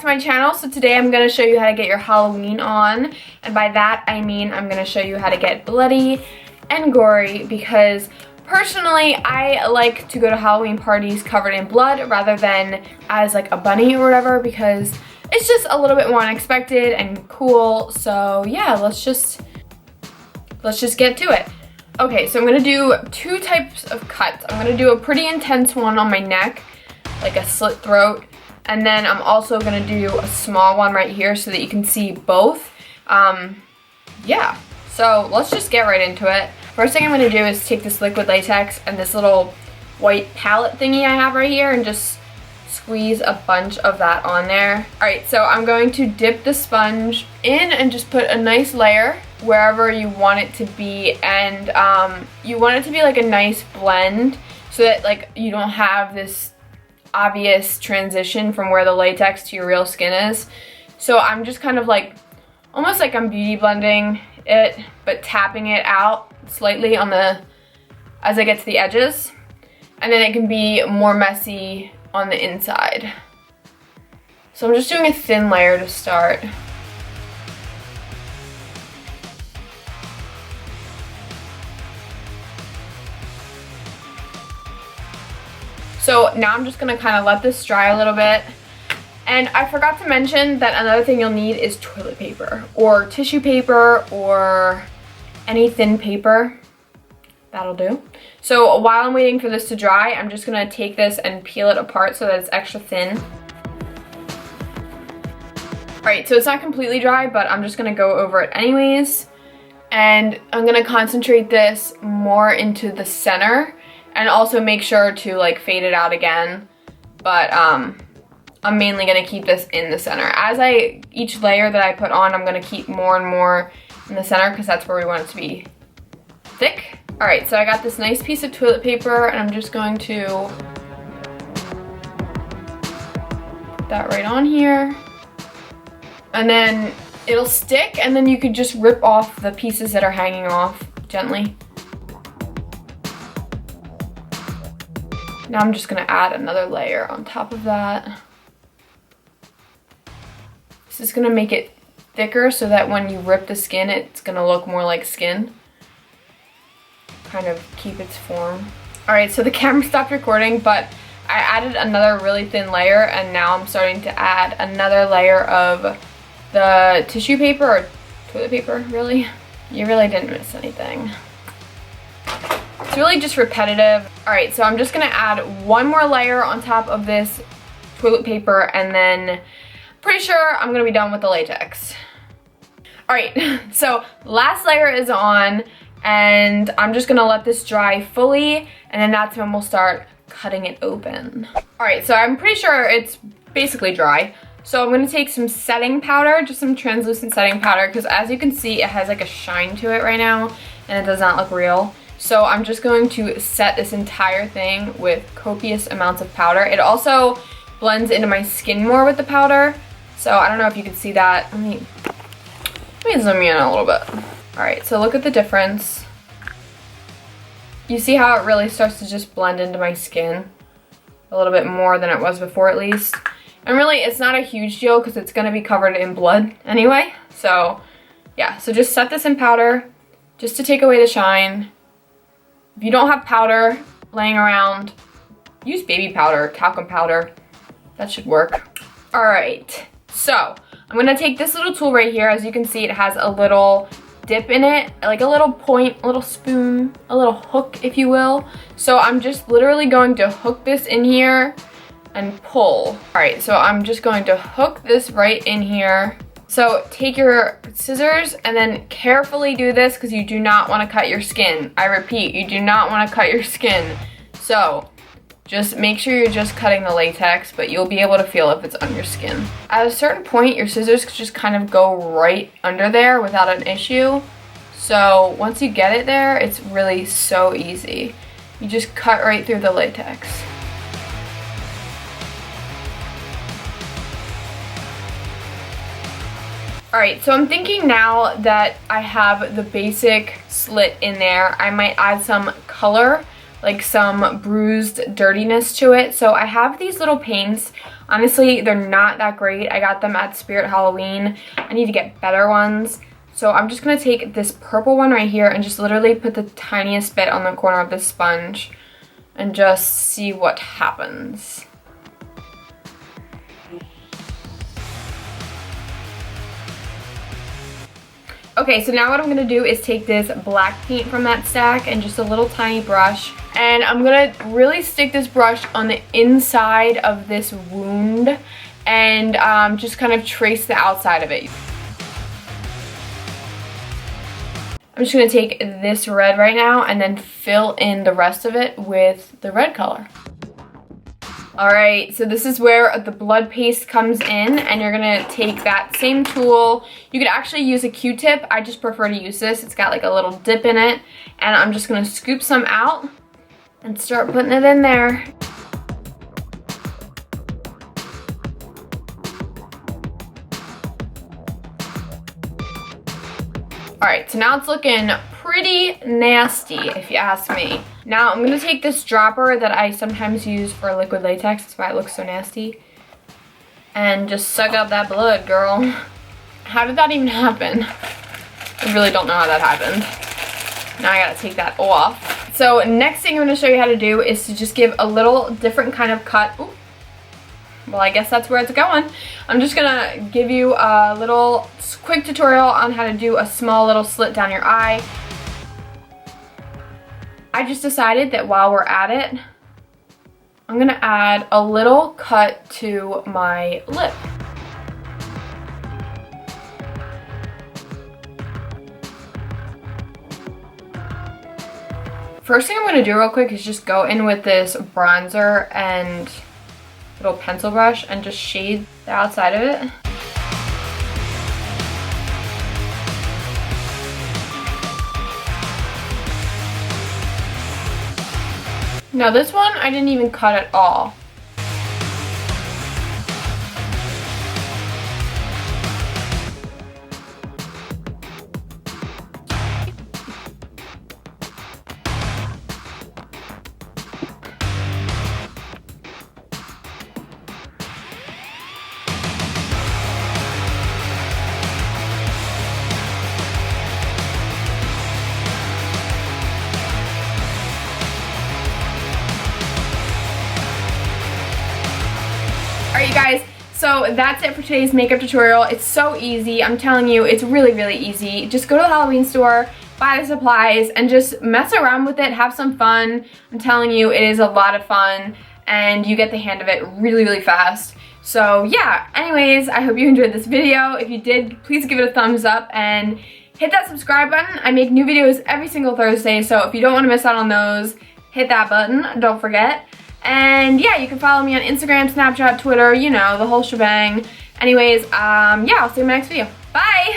my channel. So today I'm going to show you how to get your Halloween on, and by that I mean I'm going to show you how to get bloody and gory, because personally I like to go to Halloween parties covered in blood rather than as like a bunny or whatever, because it's just a little bit more unexpected and cool. So yeah, let's just get to it. Okay, so I'm gonna do two types of cuts. I'm gonna do a pretty intense one on my neck, like a slit throat, and then I'm also gonna do a small one right here so that you can see both. Yeah, so let's just get right into it. First thing I'm gonna do is take this liquid latex and this little white palette thingy I have right here and just squeeze a bunch of that on there. Alright, so I'm going to dip the sponge in and just put a nice layer wherever you want it to be, and you want it to be like a nice blend so that like you don't have this obvious transition from where the latex to your real skin is. So I'm just kind of like, almost like I'm beauty blending it, but tapping it out slightly on the, as I get to the edges, and then it can be more messy on the inside. So I'm just doing a thin layer to start. So now I'm just gonna kind of let this dry a little bit. And I forgot to mention that another thing you'll need is toilet paper or tissue paper or any thin paper. That'll do. So while I'm waiting for this to dry, I'm just gonna take this and peel it apart so that it's extra thin. Alright, so it's not completely dry, but I'm just gonna go over it anyways. And I'm gonna concentrate this more into the center and also make sure to like fade it out again. But I'm mainly gonna keep this in the center. Each layer that I put on, I'm gonna keep more and more in the center because that's where we want it to be thick. Alright, so I got this nice piece of toilet paper and I'm just going to put that right on here. And then it'll stick, and then you could just rip off the pieces that are hanging off gently. Now I'm just gonna add another layer on top of that. This is gonna make it thicker so that when you rip the skin, it's gonna look more like skin. Kind of keep its form. Alright, so the camera stopped recording, but I added another really thin layer, and now I'm starting to add another layer of the tissue paper, or toilet paper, really. You really didn't miss anything. It's really just repetitive. Alright, so I'm just gonna add one more layer on top of this toilet paper, and then pretty sure I'm gonna be done with the latex. Alright, so last layer is on, and I'm just gonna let this dry fully, and then that's when we'll start cutting it open. Alright, so I'm pretty sure it's basically dry. So I'm gonna take some setting powder, just some translucent setting powder, because as you can see, it has like a shine to it right now, and it does not look real. So I'm just going to set this entire thing with copious amounts of powder. It also blends into my skin more with the powder. So I don't know if you can see that. Let me zoom in a little bit. Alright, so look at the difference. You see how it really starts to just blend into my skin a little bit more than it was before, at least. And really, it's not a huge deal because it's going to be covered in blood anyway. So yeah, so just set this in powder just to take away the shine. If you don't have powder laying around, use baby powder, talcum powder. That should work. Alright, so I'm going to take this little tool right here. As you can see, it has a little dip in it, like a little point, a little spoon, a little hook, if you will. So I'm just literally going to hook this in here and pull. Alright, so I'm just going to hook this right in here. So take your scissors and then carefully do this because you do not want to cut your skin. I repeat, you do not want to cut your skin. So just make sure you're just cutting the latex, but you'll be able to feel if it's on your skin. At a certain point, your scissors could just kind of go right under there without an issue. So once you get it there, it's really so easy. You just cut right through the latex. Alright, so I'm thinking now that I have the basic slit in there, I might add some color like some bruised dirtiness to it. So I have these little paints. Honestly, they're not that great. I got them at Spirit Halloween. I need to get better ones. So I'm just gonna take this purple one right here and just literally put the tiniest bit on the corner of this sponge and just see what happens. Okay, so now what I'm gonna do is take this black paint from that stack and just a little tiny brush, and I'm gonna really stick this brush on the inside of this wound and just kind of trace the outside of it. I'm just gonna take this red right now and then fill in the rest of it with the red color. All right, so this is where the blood paste comes in, and you're gonna take that same tool. You could actually use a Q-tip. I just prefer to use this. It's got like a little dip in it, and I'm just gonna scoop some out and start putting it in there. All right, so now it's looking pretty nasty, if you ask me. Now I'm gonna take this dropper that I sometimes use for liquid latex, that's why it looks so nasty, and just suck up that blood, girl. How did that even happen? I really don't know how that happened. Now I gotta take that off. So next thing I'm gonna show you how to do is to just give a little different kind of cut. Ooh. Well, I guess that's where it's going. I'm just gonna give you a little quick tutorial on how to do a small little slit down your eye. I just decided that while we're at it, I'm gonna add a little cut to my lip. First thing I'm gonna do real quick is just go in with this bronzer and little pencil brush and just shade the outside of it. Now this one, I didn't even cut at all. Alright you guys, so that's it for today's makeup tutorial. It's so easy. I'm telling you, it's really, really easy. Just go to the Halloween store, buy the supplies, and just mess around with it. Have some fun. I'm telling you, it is a lot of fun, and you get the hang of it really, really fast. So yeah, anyways, I hope you enjoyed this video. If you did, please give it a thumbs up and hit that subscribe button. I make new videos every single Thursday, so if you don't want to miss out on those, hit that button, don't forget. And yeah, you can follow me on Instagram, Snapchat, Twitter, you know, the whole shebang. Anyways, yeah, I'll see you in my next video. Bye!